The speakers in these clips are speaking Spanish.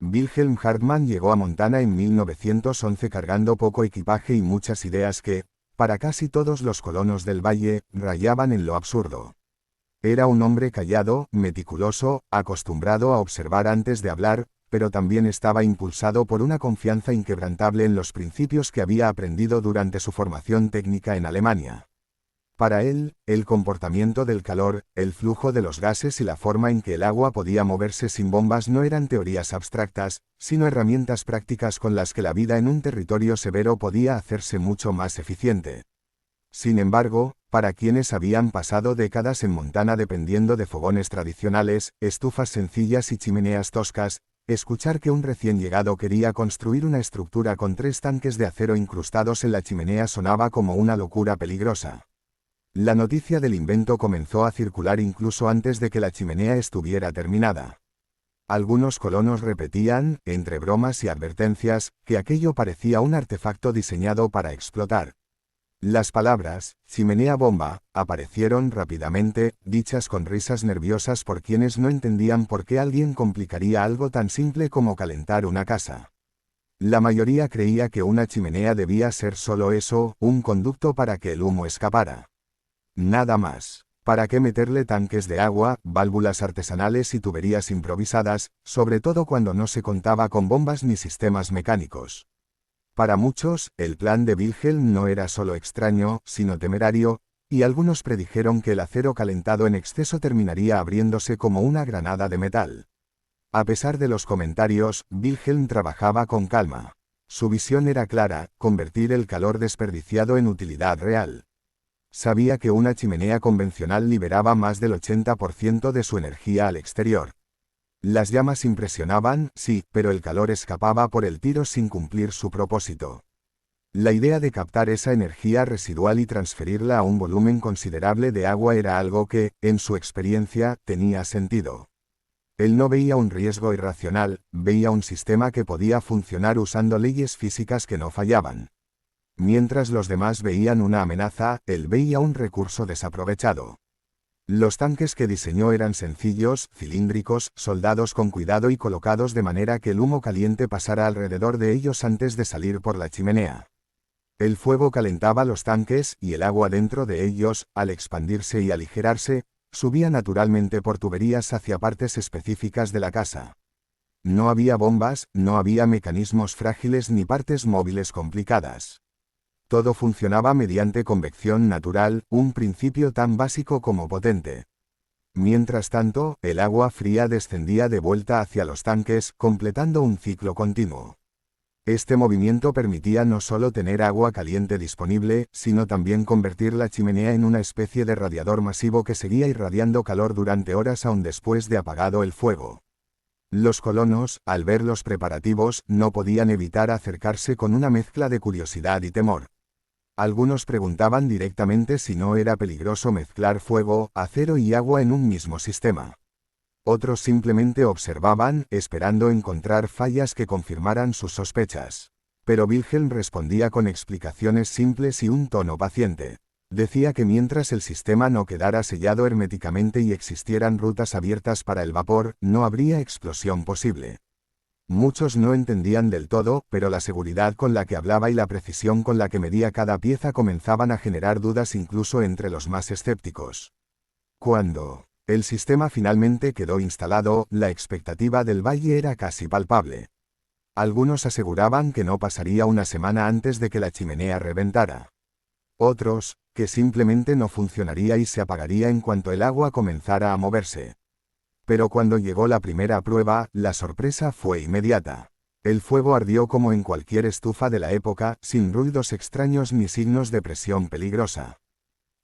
Wilhelm Hartmann llegó a Montana en 1911 cargando poco equipaje y muchas ideas que, para casi todos los colonos del valle, rayaban en lo absurdo. Era un hombre callado, meticuloso, acostumbrado a observar antes de hablar, pero también estaba impulsado por una confianza inquebrantable en los principios que había aprendido durante su formación técnica en Alemania. Para él, el comportamiento del calor, el flujo de los gases y la forma en que el agua podía moverse sin bombas no eran teorías abstractas, sino herramientas prácticas con las que la vida en un territorio severo podía hacerse mucho más eficiente. Sin embargo, para quienes habían pasado décadas en Montana dependiendo de fogones tradicionales, estufas sencillas y chimeneas toscas, escuchar que un recién llegado quería construir una estructura con 3 tanques de acero incrustados en la chimenea sonaba como una locura peligrosa. La noticia del invento comenzó a circular incluso antes de que la chimenea estuviera terminada. Algunos colonos repetían, entre bromas y advertencias, que aquello parecía un artefacto diseñado para explotar. Las palabras, chimenea bomba, aparecieron rápidamente, dichas con risas nerviosas por quienes no entendían por qué alguien complicaría algo tan simple como calentar una casa. La mayoría creía que una chimenea debía ser solo eso, un conducto para que el humo escapara. Nada más. ¿Para qué meterle tanques de agua, válvulas artesanales y tuberías improvisadas, sobre todo cuando no se contaba con bombas ni sistemas mecánicos? Para muchos, el plan de Wilhelm no era solo extraño, sino temerario, y algunos predijeron que el acero calentado en exceso terminaría abriéndose como una granada de metal. A pesar de los comentarios, Wilhelm trabajaba con calma. Su visión era clara, convertir el calor desperdiciado en utilidad real. Sabía que una chimenea convencional liberaba más del 80% de su energía al exterior. Las llamas impresionaban, sí, pero el calor escapaba por el tiro sin cumplir su propósito. La idea de captar esa energía residual y transferirla a un volumen considerable de agua era algo que, en su experiencia, tenía sentido. Él no veía un riesgo irracional, veía un sistema que podía funcionar usando leyes físicas que no fallaban. Mientras los demás veían una amenaza, él veía un recurso desaprovechado. Los tanques que diseñó eran sencillos, cilíndricos, soldados con cuidado y colocados de manera que el humo caliente pasara alrededor de ellos antes de salir por la chimenea. El fuego calentaba los tanques, y el agua dentro de ellos, al expandirse y aligerarse, subía naturalmente por tuberías hacia partes específicas de la casa. No había bombas, no había mecanismos frágiles ni partes móviles complicadas. Todo funcionaba mediante convección natural, un principio tan básico como potente. Mientras tanto, el agua fría descendía de vuelta hacia los tanques, completando un ciclo continuo. Este movimiento permitía no solo tener agua caliente disponible, sino también convertir la chimenea en una especie de radiador masivo que seguía irradiando calor durante horas aún después de apagado el fuego. Los colonos, al ver los preparativos, no podían evitar acercarse con una mezcla de curiosidad y temor. Algunos preguntaban directamente si no era peligroso mezclar fuego, acero y agua en un mismo sistema. Otros simplemente observaban, esperando encontrar fallas que confirmaran sus sospechas. Pero Wilhelm respondía con explicaciones simples y un tono paciente. Decía que mientras el sistema no quedara sellado herméticamente y existieran rutas abiertas para el vapor, no habría explosión posible. Muchos no entendían del todo, pero la seguridad con la que hablaba y la precisión con la que medía cada pieza comenzaban a generar dudas incluso entre los más escépticos. Cuando el sistema finalmente quedó instalado, la expectativa del valle era casi palpable. Algunos aseguraban que no pasaría una semana antes de que la chimenea reventara. Otros, que simplemente no funcionaría y se apagaría en cuanto el agua comenzara a moverse. Pero cuando llegó la primera prueba, la sorpresa fue inmediata. El fuego ardió como en cualquier estufa de la época, sin ruidos extraños ni signos de presión peligrosa.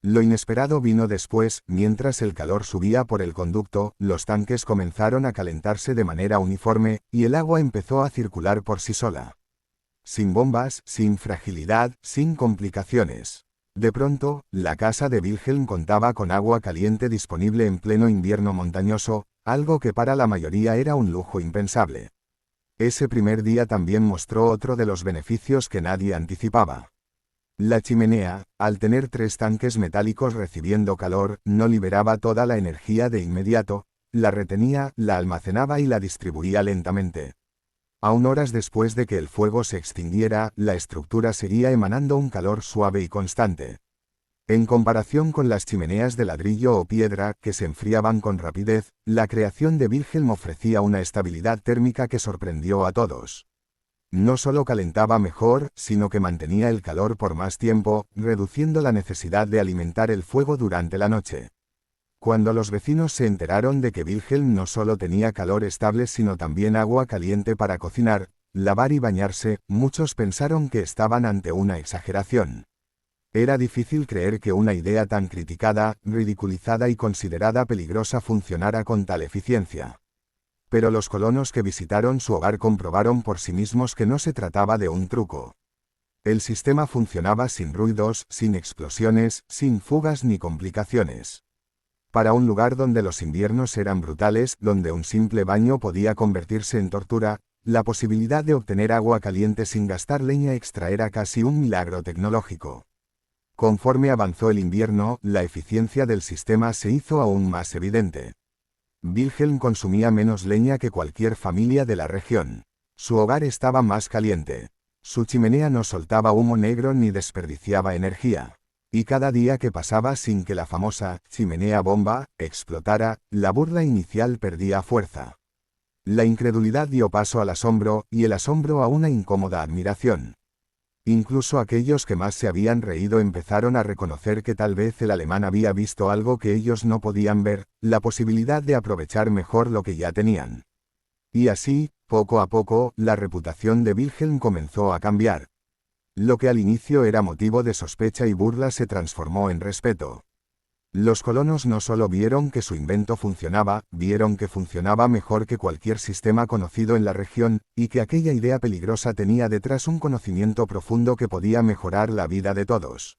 Lo inesperado vino después, mientras el calor subía por el conducto, los tanques comenzaron a calentarse de manera uniforme, y el agua empezó a circular por sí sola. Sin bombas, sin fragilidad, sin complicaciones. De pronto, la casa de Wilhelm contaba con agua caliente disponible en pleno invierno montañoso, algo que para la mayoría era un lujo impensable. Ese primer día también mostró otro de los beneficios que nadie anticipaba. La chimenea, al tener 3 tanques metálicos recibiendo calor, no liberaba toda la energía de inmediato, la retenía, la almacenaba y la distribuía lentamente. Aún horas después de que el fuego se extinguiera, la estructura seguía emanando un calor suave y constante. En comparación con las chimeneas de ladrillo o piedra, que se enfriaban con rapidez, la creación de Wilhelm ofrecía una estabilidad térmica que sorprendió a todos. No solo calentaba mejor, sino que mantenía el calor por más tiempo, reduciendo la necesidad de alimentar el fuego durante la noche. Cuando los vecinos se enteraron de que Wilhelm no solo tenía calor estable sino también agua caliente para cocinar, lavar y bañarse, muchos pensaron que estaban ante una exageración. Era difícil creer que una idea tan criticada, ridiculizada y considerada peligrosa funcionara con tal eficiencia. Pero los colonos que visitaron su hogar comprobaron por sí mismos que no se trataba de un truco. El sistema funcionaba sin ruidos, sin explosiones, sin fugas ni complicaciones. Para un lugar donde los inviernos eran brutales, donde un simple baño podía convertirse en tortura, la posibilidad de obtener agua caliente sin gastar leña extra era casi un milagro tecnológico. Conforme avanzó el invierno, la eficiencia del sistema se hizo aún más evidente. Wilhelm consumía menos leña que cualquier familia de la región. Su hogar estaba más caliente. Su chimenea no soltaba humo negro ni desperdiciaba energía. Y cada día que pasaba sin que la famosa chimenea bomba explotara, la burla inicial perdía fuerza. La incredulidad dio paso al asombro, y el asombro a una incómoda admiración. Incluso aquellos que más se habían reído empezaron a reconocer que tal vez el alemán había visto algo que ellos no podían ver, la posibilidad de aprovechar mejor lo que ya tenían. Y así, poco a poco, la reputación de Wilhelm comenzó a cambiar. Lo que al inicio era motivo de sospecha y burla se transformó en respeto. Los colonos no solo vieron que su invento funcionaba, vieron que funcionaba mejor que cualquier sistema conocido en la región, y que aquella idea peligrosa tenía detrás un conocimiento profundo que podía mejorar la vida de todos.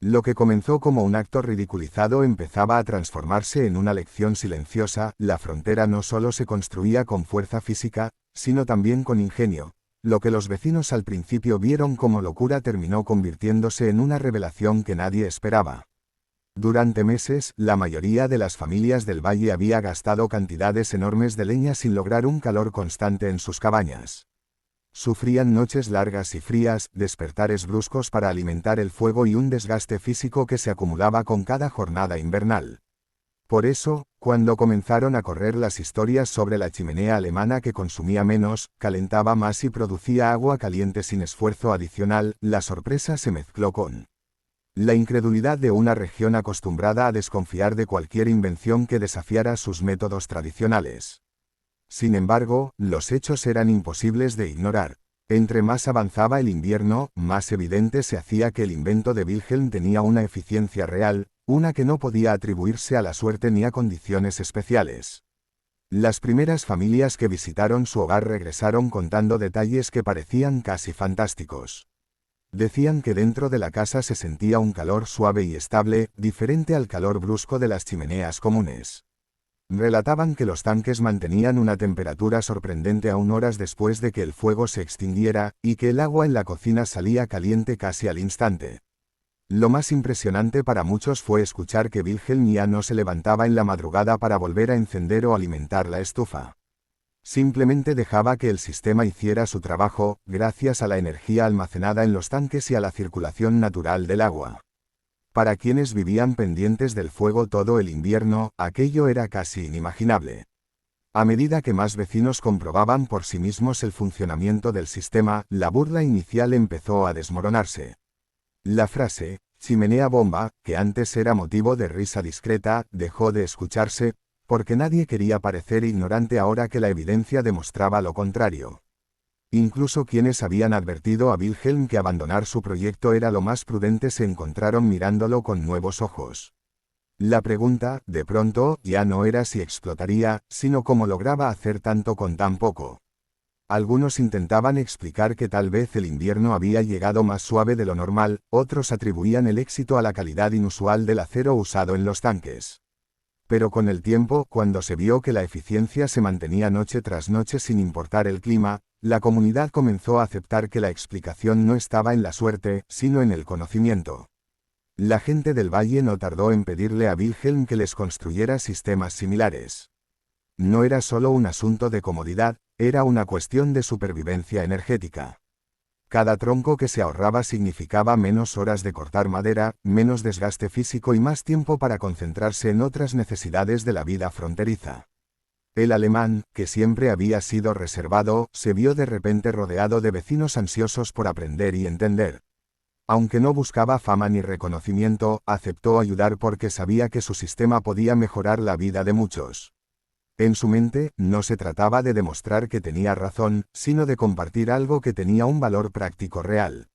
Lo que comenzó como un acto ridiculizado empezaba a transformarse en una lección silenciosa. La frontera no solo se construía con fuerza física, sino también con ingenio. Lo que los vecinos al principio vieron como locura terminó convirtiéndose en una revelación que nadie esperaba. Durante meses, la mayoría de las familias del valle había gastado cantidades enormes de leña sin lograr un calor constante en sus cabañas. Sufrían noches largas y frías, despertares bruscos para alimentar el fuego y un desgaste físico que se acumulaba con cada jornada invernal. Por eso, cuando comenzaron a correr las historias sobre la chimenea alemana que consumía menos, calentaba más y producía agua caliente sin esfuerzo adicional, la sorpresa se mezcló con la incredulidad de una región acostumbrada a desconfiar de cualquier invención que desafiara sus métodos tradicionales. Sin embargo, los hechos eran imposibles de ignorar. Entre más avanzaba el invierno, más evidente se hacía que el invento de Wilhelm tenía una eficiencia real, una que no podía atribuirse a la suerte ni a condiciones especiales. Las primeras familias que visitaron su hogar regresaron contando detalles que parecían casi fantásticos. Decían que dentro de la casa se sentía un calor suave y estable, diferente al calor brusco de las chimeneas comunes. Relataban que los tanques mantenían una temperatura sorprendente aún horas después de que el fuego se extinguiera, y que el agua en la cocina salía caliente casi al instante. Lo más impresionante para muchos fue escuchar que Wilhelm ya no se levantaba en la madrugada para volver a encender o alimentar la estufa. Simplemente dejaba que el sistema hiciera su trabajo, gracias a la energía almacenada en los tanques y a la circulación natural del agua. Para quienes vivían pendientes del fuego todo el invierno, aquello era casi inimaginable. A medida que más vecinos comprobaban por sí mismos el funcionamiento del sistema, la burla inicial empezó a desmoronarse. La frase, chimenea bomba, que antes era motivo de risa discreta, dejó de escucharse, porque nadie quería parecer ignorante ahora que la evidencia demostraba lo contrario. Incluso quienes habían advertido a Wilhelm que abandonar su proyecto era lo más prudente se encontraron mirándolo con nuevos ojos. La pregunta, de pronto, ya no era si explotaría, sino cómo lograba hacer tanto con tan poco. Algunos intentaban explicar que tal vez el invierno había llegado más suave de lo normal, otros atribuían el éxito a la calidad inusual del acero usado en los tanques. Pero con el tiempo, cuando se vio que la eficiencia se mantenía noche tras noche sin importar el clima, la comunidad comenzó a aceptar que la explicación no estaba en la suerte, sino en el conocimiento. La gente del valle no tardó en pedirle a Wilhelm que les construyera sistemas similares. No era solo un asunto de comodidad, Era una cuestión de supervivencia energética. Cada tronco que se ahorraba significaba menos horas de cortar madera, menos desgaste físico y más tiempo para concentrarse en otras necesidades de la vida fronteriza. El alemán, que siempre había sido reservado, se vio de repente rodeado de vecinos ansiosos por aprender y entender. Aunque no buscaba fama ni reconocimiento, aceptó ayudar porque sabía que su sistema podía mejorar la vida de muchos. En su mente, no se trataba de demostrar que tenía razón, sino de compartir algo que tenía un valor práctico real.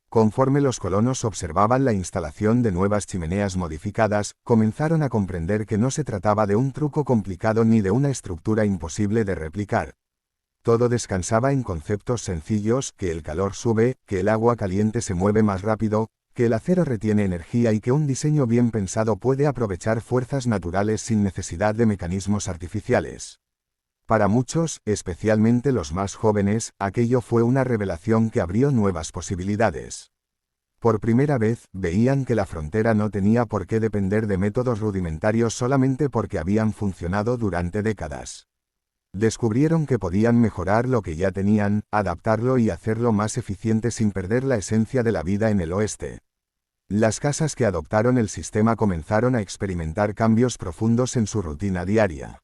Conforme los colonos observaban la instalación de nuevas chimeneas modificadas, comenzaron a comprender que no se trataba de un truco complicado ni de una estructura imposible de replicar. Todo descansaba en conceptos sencillos, que el calor sube, que el agua caliente se mueve más rápido, que el acero retiene energía y que un diseño bien pensado puede aprovechar fuerzas naturales sin necesidad de mecanismos artificiales. Para muchos, especialmente los más jóvenes, aquello fue una revelación que abrió nuevas posibilidades. Por primera vez, veían que la frontera no tenía por qué depender de métodos rudimentarios solamente porque habían funcionado durante décadas. Descubrieron que podían mejorar lo que ya tenían, adaptarlo y hacerlo más eficiente sin perder la esencia de la vida en el oeste. Las casas que adoptaron el sistema comenzaron a experimentar cambios profundos en su rutina diaria.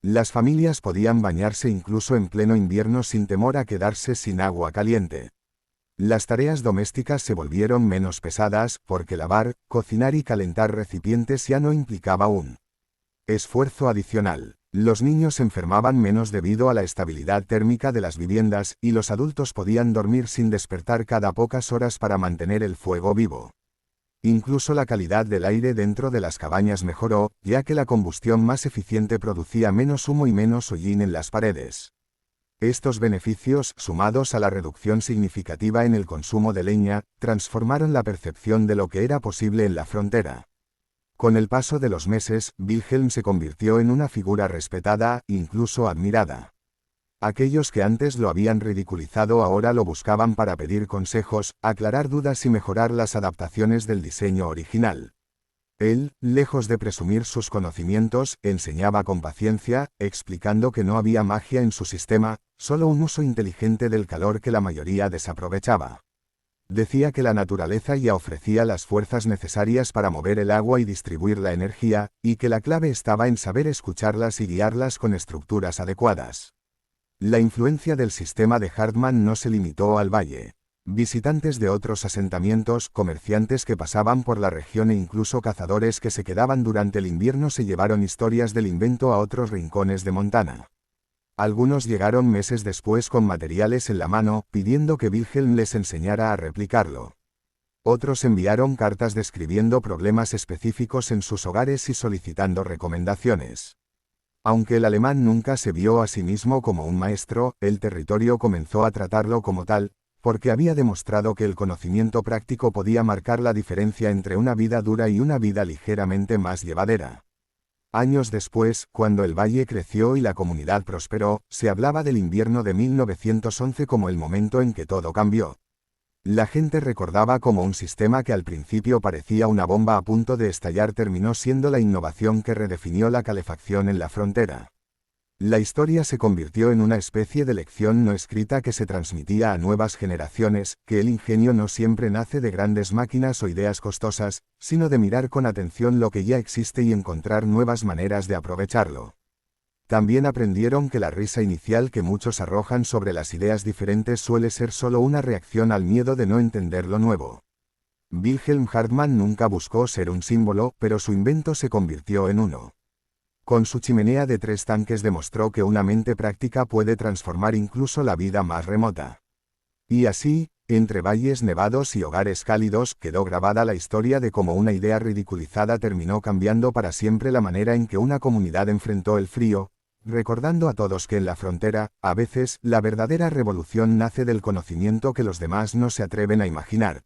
Las familias podían bañarse incluso en pleno invierno sin temor a quedarse sin agua caliente. Las tareas domésticas se volvieron menos pesadas, porque lavar, cocinar y calentar recipientes ya no implicaba un esfuerzo adicional. Los niños se enfermaban menos debido a la estabilidad térmica de las viviendas, y los adultos podían dormir sin despertar cada pocas horas para mantener el fuego vivo. Incluso la calidad del aire dentro de las cabañas mejoró, ya que la combustión más eficiente producía menos humo y menos hollín en las paredes. Estos beneficios, sumados a la reducción significativa en el consumo de leña, transformaron la percepción de lo que era posible en la frontera. Con el paso de los meses, Wilhelm se convirtió en una figura respetada, incluso admirada. Aquellos que antes lo habían ridiculizado ahora lo buscaban para pedir consejos, aclarar dudas y mejorar las adaptaciones del diseño original. Él, lejos de presumir sus conocimientos, enseñaba con paciencia, explicando que no había magia en su sistema, solo un uso inteligente del calor que la mayoría desaprovechaba. Decía que la naturaleza ya ofrecía las fuerzas necesarias para mover el agua y distribuir la energía, y que la clave estaba en saber escucharlas y guiarlas con estructuras adecuadas. La influencia del sistema de Hartmann no se limitó al valle. Visitantes de otros asentamientos, comerciantes que pasaban por la región e incluso cazadores que se quedaban durante el invierno se llevaron historias del invento a otros rincones de Montana. Algunos llegaron meses después con materiales en la mano, pidiendo que Wilhelm les enseñara a replicarlo. Otros enviaron cartas describiendo problemas específicos en sus hogares y solicitando recomendaciones. Aunque el alemán nunca se vio a sí mismo como un maestro, el territorio comenzó a tratarlo como tal, porque había demostrado que el conocimiento práctico podía marcar la diferencia entre una vida dura y una vida ligeramente más llevadera. Años después, cuando el valle creció y la comunidad prosperó, se hablaba del invierno de 1911 como el momento en que todo cambió. La gente recordaba cómo un sistema que al principio parecía una bomba a punto de estallar terminó siendo la innovación que redefinió la calefacción en la frontera. La historia se convirtió en una especie de lección no escrita que se transmitía a nuevas generaciones, que el ingenio no siempre nace de grandes máquinas o ideas costosas, sino de mirar con atención lo que ya existe y encontrar nuevas maneras de aprovecharlo. También aprendieron que la risa inicial que muchos arrojan sobre las ideas diferentes suele ser solo una reacción al miedo de no entender lo nuevo. Wilhelm Hartmann nunca buscó ser un símbolo, pero su invento se convirtió en uno. Con su chimenea de 3 tanques demostró que una mente práctica puede transformar incluso la vida más remota. Y así, entre valles nevados y hogares cálidos, quedó grabada la historia de cómo una idea ridiculizada terminó cambiando para siempre la manera en que una comunidad enfrentó el frío, recordando a todos que en la frontera, a veces, la verdadera revolución nace del conocimiento que los demás no se atreven a imaginar.